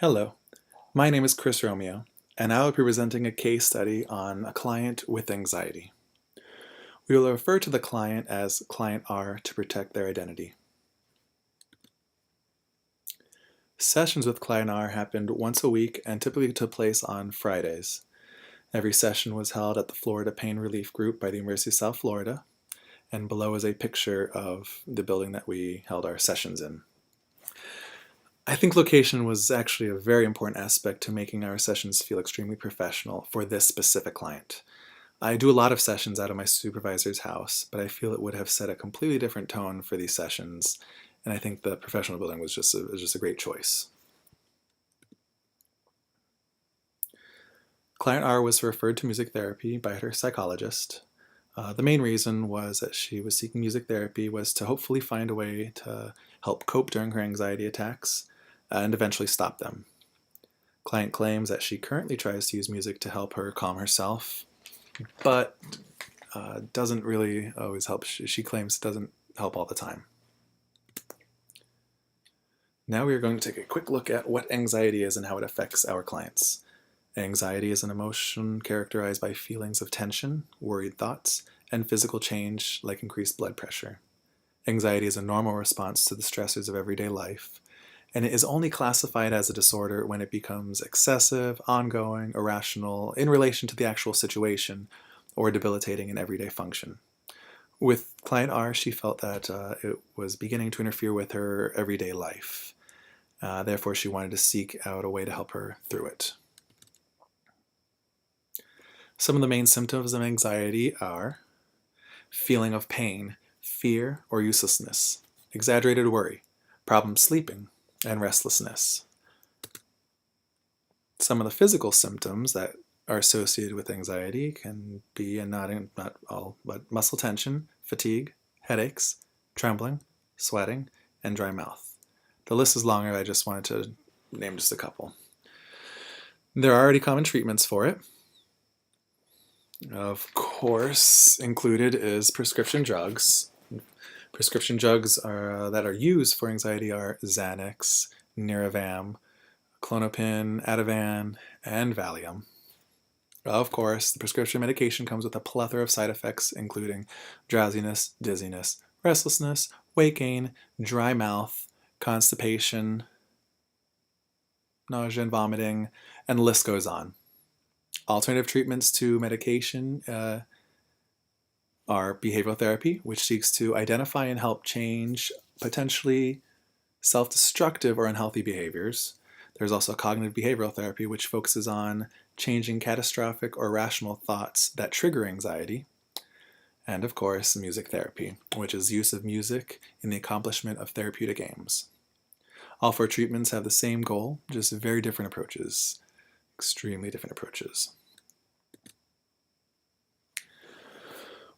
Hello, my name is Romeo, and I will be presenting a case study on a client with anxiety. We will refer to the client as Client R to protect their identity. Sessions with Client R happened once a week and typically took place on Fridays. Every session was held at the Florida Pain Relief Group by the University of South Florida, and below is a picture of the building that we held our sessions in. I think location was actually a very important aspect to making our sessions feel extremely professional for this specific client. I do a lot of sessions out of my supervisor's house, but I feel it would have set a completely different tone for these sessions, and I think the professional building was just a great choice. Client R was referred to music therapy by her psychologist. The main reason was that she was seeking music therapy was to hopefully find a way to help cope during her anxiety attacks and eventually stop them. Client claims that she currently tries to use music to help her calm herself, but doesn't really always help. She claims it doesn't help all the time. Now we are going to take a quick look at what anxiety is and how it affects our clients. Anxiety is an emotion characterized by feelings of tension, worried thoughts, and physical change like increased blood pressure. Anxiety is a normal response to the stressors of everyday life, and it is only classified as a disorder when it becomes excessive, ongoing, irrational, in relation to the actual situation, or debilitating in everyday function. With Client R, she felt that it was beginning to interfere with her everyday life. Therefore, she wanted to seek out a way to help her through it. Some of the main symptoms of anxiety are feeling of pain, fear or uselessness, exaggerated worry, problems sleeping, and restlessness. Some of the physical symptoms that are associated with anxiety can be, and not all, but muscle tension, fatigue, headaches, trembling, sweating, and dry mouth. The list is longer, I just wanted to name just a couple. There are already common treatments for it. Of course, included is prescription drugs. Prescription drugs that are used for anxiety are Xanax, Niravam, Klonopin, Ativan, and Valium. Of course, the prescription medication comes with a plethora of side effects, including drowsiness, dizziness, restlessness, weight gain, dry mouth, constipation, nausea and vomiting, and the list goes on. Alternative treatments to medication are behavioral therapy, which seeks to identify and help change potentially self-destructive or unhealthy behaviors. There's also cognitive behavioral therapy, which focuses on changing catastrophic or irrational thoughts that trigger anxiety. And of course, music therapy, which is use of music in the accomplishment of therapeutic aims. All four treatments have the same goal, just very different approaches, extremely different approaches.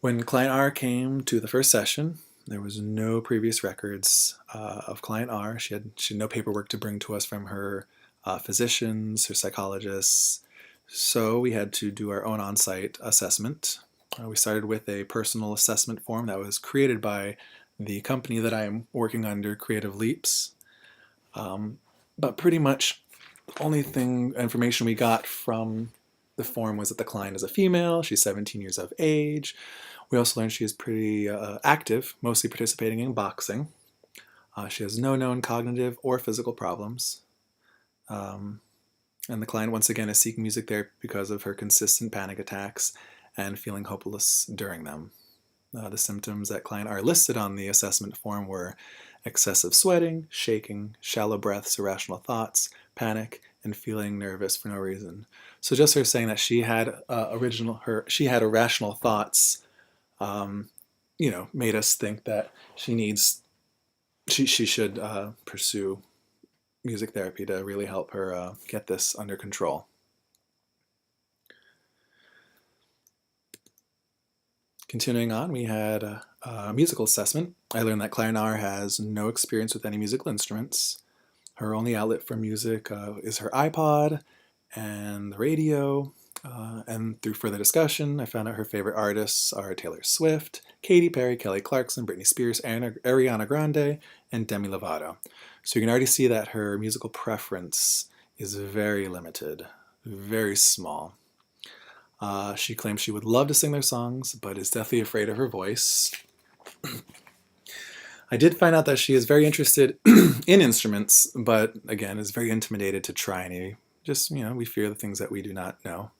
When Client R came to the first session, there was no previous records of Client R. She had no paperwork to bring to us from her physicians, her psychologists, so we had to do our own on-site assessment. We started with a personal assessment form that was created by the company that I am working under, Creative Leaps. But pretty much the only information we got from the form was that the client is a female, she's 17 years of age. We also learned she is pretty active, mostly participating in boxing. She has no known cognitive or physical problems. And the client, once again, is seeking music therapy because of her consistent panic attacks and feeling hopeless during them. The symptoms that Client R listed on the assessment form were excessive sweating, shaking, shallow breaths, irrational thoughts, panic, and feeling nervous for no reason. So just her saying that she had irrational thoughts, made us think that she should pursue music therapy to really help her get this under control. Continuing on, we had a musical assessment. I learned that Client R has no experience with any musical instruments. Her only outlet for music is her iPod and the radio. And through further discussion, I found out her favorite artists are Taylor Swift, Katy Perry, Kelly Clarkson, Britney Spears, Ariana Grande, and Demi Lovato. So you can already see that her musical preference is very limited, very small. She claims she would love to sing their songs, but is deathly afraid of her voice. I did find out that she is very interested in instruments, but again, is very intimidated to try any. Just, we fear the things that we do not know.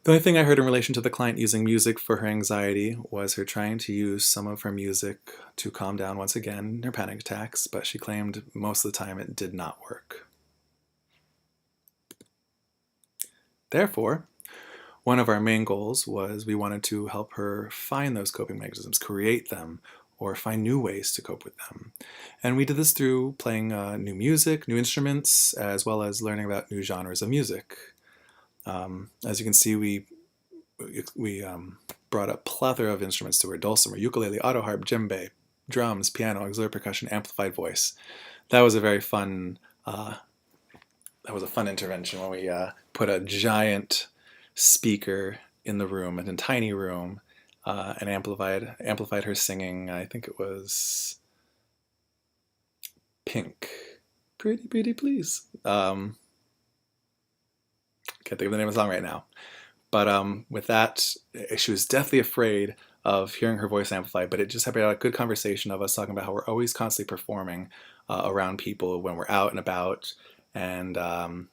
The only thing I heard in relation to the client using music for her anxiety was her trying to use some of her music to calm down once again her panic attacks, but she claimed most of the time it did not work. Therefore, one of our main goals was we wanted to help her find those coping mechanisms, create them, or find new ways to cope with them. And we did this through playing new music, new instruments, as well as learning about new genres of music. As you can see, we brought a plethora of instruments to her: dulcimer, ukulele, auto harp, djembe, drums, piano, auxiliary percussion, amplified voice. That was a very fun. That was a fun intervention when we put a giant speaker in the room, in a tiny room, and amplified her singing. I think it was Pink. Pretty, pretty please. Can't think of the name of the song right now. But with that, she was deathly afraid of hearing her voice amplified, but it just had a good conversation of us talking about how we're always constantly performing around people when we're out and about. And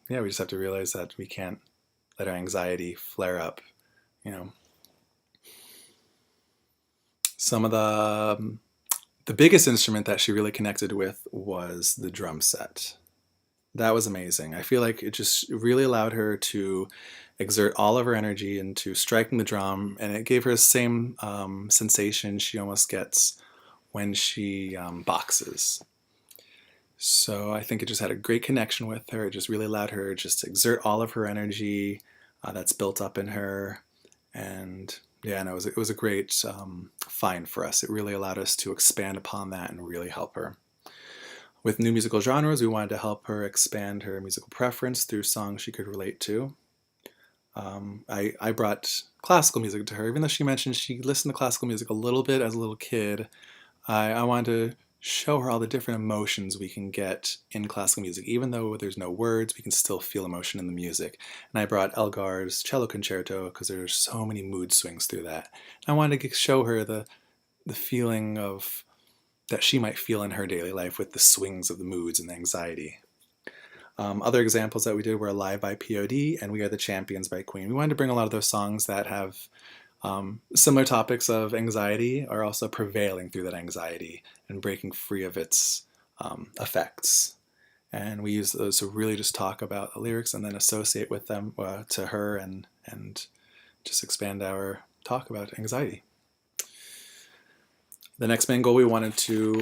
we just have to realize that we can't let our anxiety flare up, Some of the biggest instrument that she really connected with was the drum set. That was amazing. I feel like it just really allowed her to exert all of her energy into striking the drum, and it gave her the same sensation she almost gets when she boxes. So I think it just had a great connection with her. It just really allowed her just to exert all of her energy that's built up in her. And it was a great find for us. It really allowed us to expand upon that and really help her. With new musical genres, we wanted to help her expand her musical preference through songs she could relate to. I brought classical music to her. Even though she mentioned she listened to classical music a little bit as a little kid, I wanted to show her all the different emotions we can get in classical music. Even though there's no words, we can still feel emotion in the music. And I brought Elgar's cello concerto because there's so many mood swings through that. And I wanted to show her the feeling of that she might feel in her daily life with the swings of the moods and the anxiety. Other examples that we did were Alive by POD and We Are the Champions by Queen. We wanted to bring a lot of those songs that have similar topics of anxiety are also prevailing through that anxiety and breaking free of its effects. And we use those to really just talk about the lyrics and then associate with them to her and just expand our talk about anxiety. The next main goal we wanted to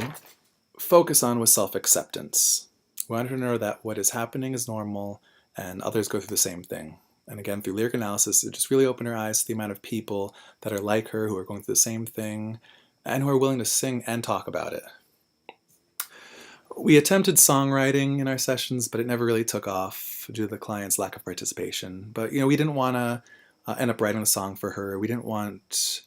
focus on was self-acceptance. We wanted her to know that what is happening is normal and others go through the same thing. And again, through lyric analysis, it just really opened her eyes to the amount of people that are like her, who are going through the same thing, and who are willing to sing and talk about it. We attempted songwriting in our sessions, but it never really took off due to the client's lack of participation. But, we didn't want to end up writing a song for her. We didn't want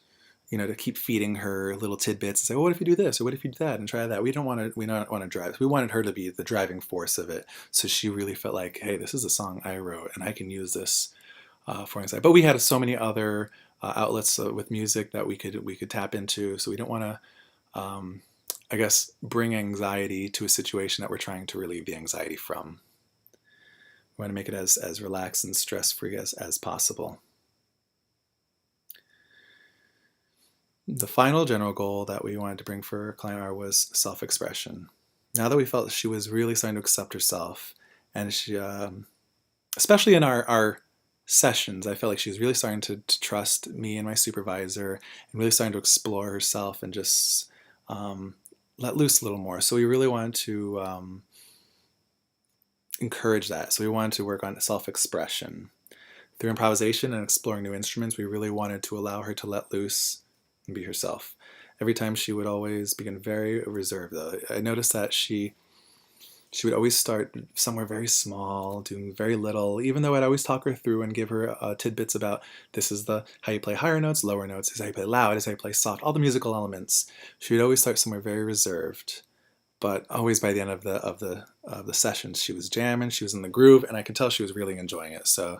to keep feeding her little tidbits and say, well, what if you do this, or what if you do that, and try that. We don't want to drive. We wanted her to be the driving force of it, so she really felt like, hey, this is a song I wrote, and I can use this for anxiety. But we had so many other outlets with music that we could tap into, so we don't want to, bring anxiety to a situation that we're trying to relieve the anxiety from. We want to make it as relaxed and stress-free as possible. The final general goal that we wanted to bring for client R was self-expression. Now that we felt she was really starting to accept herself, and she, especially in our sessions, I felt like she was really starting to trust me and my supervisor, and really starting to explore herself and just let loose a little more. So we really wanted to encourage that. So we wanted to work on self-expression. Through improvisation and exploring new instruments, we really wanted to allow her to let loose and be herself. Every time she would always begin very reserved, though. I noticed that she would always start somewhere very small, doing very little, even though I'd always talk her through and give her tidbits about this is how you play higher notes, lower notes, this is how you play loud, this is how you play soft, all the musical elements. She would always start somewhere very reserved. but always by the end of the sessions, she was jamming, she was in the groove, and I could tell she was really enjoying it. So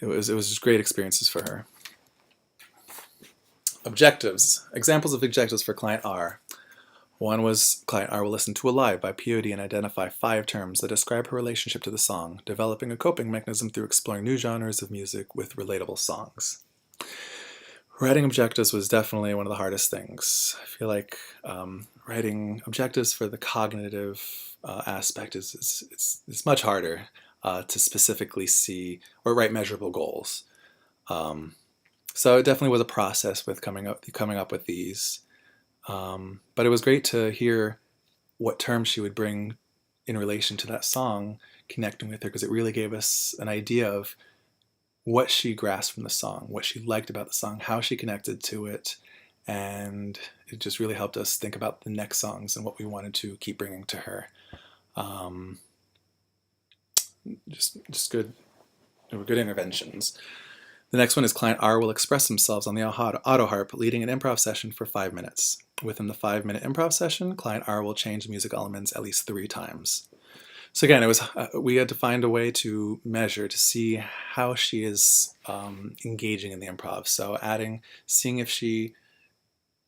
it was just great experiences for her. Objectives. Examples of objectives for Client R. One was Client R will listen to Alive by POD and identify 5 terms that describe her relationship to the song, developing a coping mechanism through exploring new genres of music with relatable songs. Writing objectives was definitely one of the hardest things. I feel like writing objectives for the cognitive aspect it's much harder to specifically see or write measurable goals. So it definitely was a process with coming up with these. But it was great to hear what terms she would bring in relation to that song, connecting with her, because it really gave us an idea of what she grasped from the song, what she liked about the song, how she connected to it, and it just really helped us think about the next songs and what we wanted to keep bringing to her. Just good interventions. The next one is Client R will express themselves on the auto harp, leading an improv session for 5 minutes. Within the 5-minute improv session, Client R will change music elements at least 3 times. So again, it was we had to find a way to measure to see how she is engaging in the improv. So seeing if she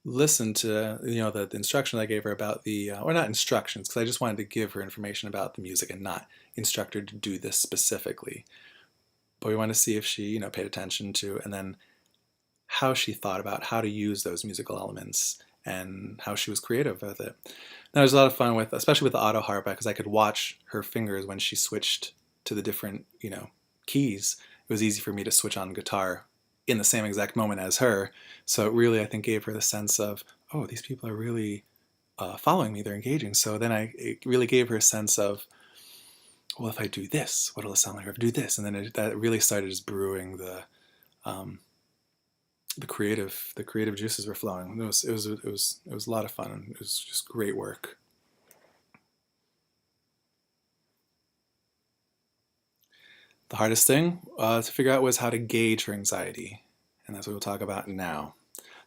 listened to the instruction I gave her about or not instructions, because I just wanted to give her information about the music and not instruct her to do this specifically. But we wanted to see if she paid attention to, and then how she thought about how to use those musical elements and how she was creative with it. And there was a lot of fun with, especially with the auto harp, because I could watch her fingers when she switched to the different, keys. It was easy for me to switch on guitar in the same exact moment as her. So it really, I think, gave her the sense of, oh, these people are really following me, they're engaging. So then it really gave her a sense of, well, if I do this, what will it sound like if I do this? And then that really started just brewing the creative juices were flowing. It was a lot of fun, and it was just great work. The hardest thing to figure out was how to gauge her anxiety, and that's what we'll talk about now.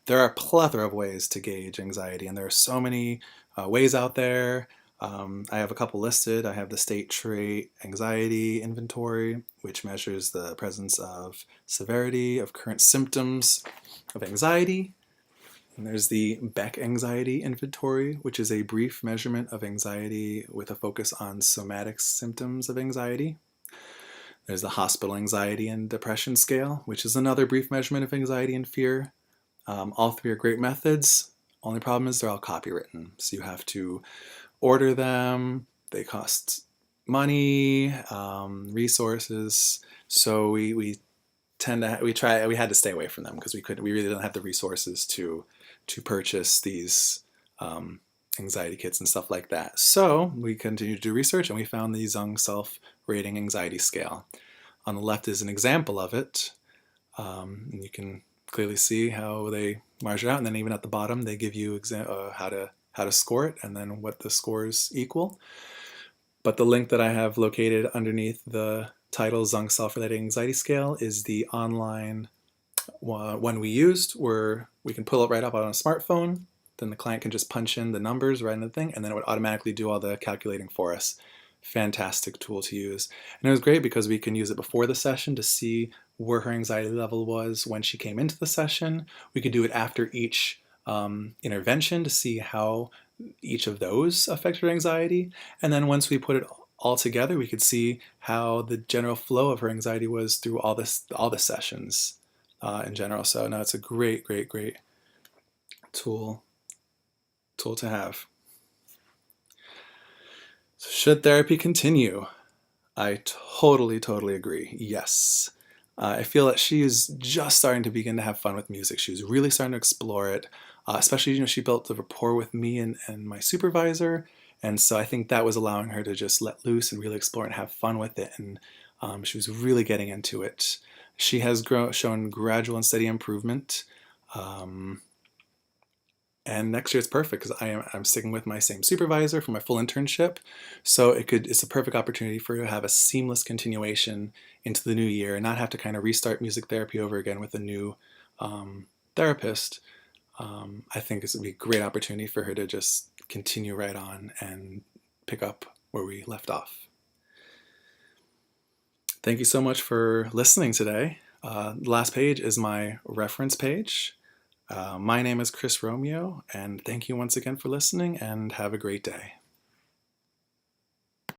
There are a plethora of ways to gauge anxiety, and there are so many ways out there. I have a couple listed. I have the State Trait Anxiety Inventory, which measures the presence of severity of current symptoms of anxiety. And there's the Beck Anxiety Inventory, which is a brief measurement of anxiety with a focus on somatic symptoms of anxiety. There's the Hospital Anxiety and Depression Scale, which is another brief measurement of anxiety and fear. All 3 are great methods. Only problem is they're all copywritten, so you have to order them. They cost money, resources. So we had to stay away from them because we really didn't have the resources to purchase these anxiety kits and stuff like that. So we continued to do research, and we found the Zung Self-Rating Anxiety Scale. On the left is an example of it, and you can clearly see how they measure it out. And then even at the bottom, they give you how to score it, and then what the scores equal. But the link that I have located underneath the title Zung Self-Rating Anxiety Scale is the online one we used, where we can pull it right up on a smartphone. Then the client can just punch in the numbers right in the thing, and then it would automatically do all the calculating for us. Fantastic tool to use. And it was great because we can use it before the session to see where her anxiety level was when she came into the session. We could do it after each intervention to see how each of those affected her anxiety. And then once we put it all together, we could see how the general flow of her anxiety was through all the sessions in general. So no, it's a great tool to have. So should therapy continue? I totally agree. Yes. I feel that she is just starting to begin to have fun with music. She was really starting to explore it, especially, she built the rapport with me and my supervisor. And so I think that was allowing her to just let loose and really explore and have fun with it. And she was really getting into it. She has shown gradual and steady improvement. And next year it's perfect because I'm sticking with my same supervisor for my full internship. So it's a perfect opportunity for her to have a seamless continuation into the new year and not have to kind of restart music therapy over again with a new therapist. I think this would be a great opportunity for her to just continue right on and pick up where we left off. Thank you so much for listening today. The last page is my reference page. My name is Chris Romeo, and thank you once again for listening, and have a great day.